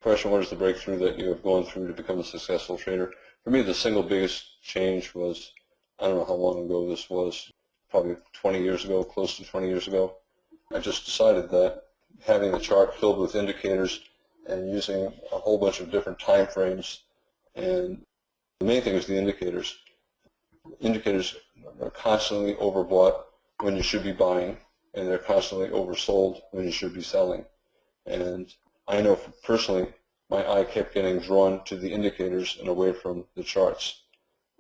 question, what is the breakthrough that you have gone through to become a successful trader? For me, the single biggest change was, I don't know how long ago this was, probably 20 years ago, close to 20 years ago. I just decided that having a chart filled with indicators and using a whole bunch of different time frames, and the main thing is the indicators. Indicators are constantly overbought when you should be buying, and they're constantly oversold when you should be selling. And I know personally, my eye kept getting drawn to the indicators and away from the charts.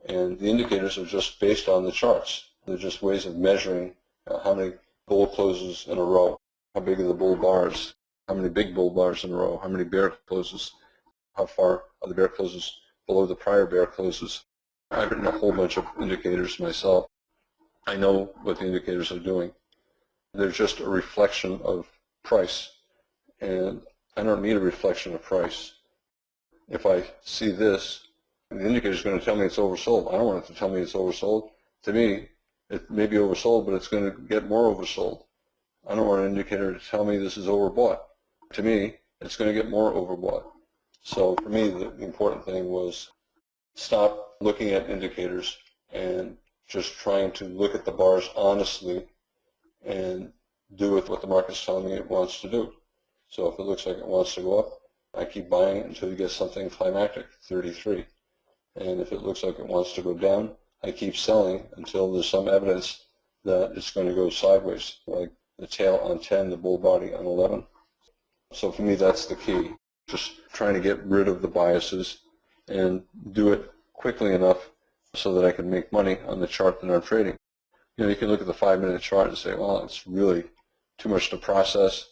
And the indicators are just based on the charts. They're just ways of measuring how many bull closes in a row, how big are the bull bars, how many big bull bars in a row, how many bear closes, how far are the bear closes below the prior bear closes. I've written a whole bunch of indicators myself. I know what the indicators are doing. They're just a reflection of price. And I don't need a reflection of price. If I see this, the indicator is going to tell me it's oversold. I don't want it to tell me it's oversold. To me, it may be oversold, but it's going to get more oversold. I don't want an indicator to tell me this is overbought. To me, it's going to get more overbought. So for me, the important thing was stop looking at indicators and just trying to look at the bars honestly and do with what the market's telling me it wants to do. So if it looks like it wants to go up, I keep buying it until you get something climactic, 33. And if it looks like it wants to go down, I keep selling until there's some evidence that it's going to go sideways, like the tail on 10, the bull body on 11. So for me, that's the key. Just trying to get rid of the biases and do it quickly enough so that I can make money on the chart that I'm trading. You know, you can look at the 5-minute chart and say, well, it's really too much to process.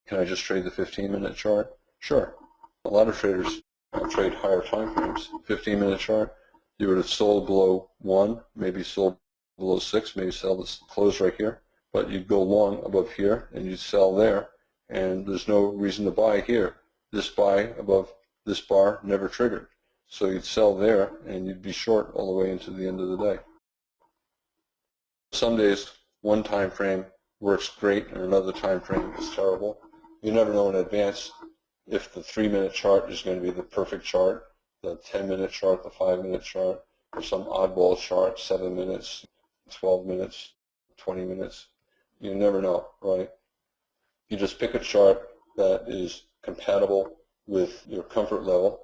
Can I just trade the 15-minute chart? Sure. A lot of traders trade higher time frames. 15-minute chart, you would have sold below 1, maybe sold below 6, maybe sell this close right here. But you'd go long above here and you'd sell there, and there's no reason to buy here. This buy above this bar never triggered. So you'd sell there and you'd be short all the way into the end of the day. Some days one time frame works great and another time frame is terrible. You never know in advance if the 3-minute chart is going to be the perfect chart, the 10-minute chart, the 5-minute chart, or some oddball chart, 7 minutes, 12 minutes, 20 minutes. You never know, right? You just pick a chart that is compatible with your comfort level.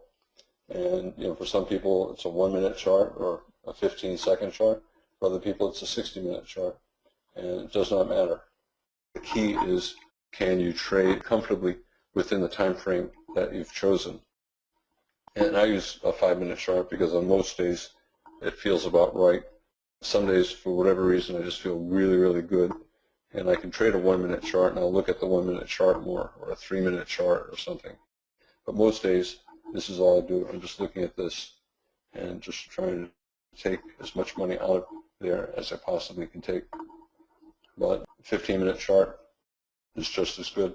And you know, for some people it's a 1-minute chart or a 15-second chart. For other people it's a 60-minute chart. And it does not matter. The key is, can you trade comfortably within the time frame that you've chosen? And I use a 5-minute chart because on most days it feels about right. Some days, for whatever reason, I just feel really, really good. And I can trade a 1-minute chart and I'll look at the 1-minute chart more, or a 3-minute chart or something. But most days, this is all I do. I'm just looking at this and just trying to take as much money out of there as I possibly can take. But 15-minute chart is just as good.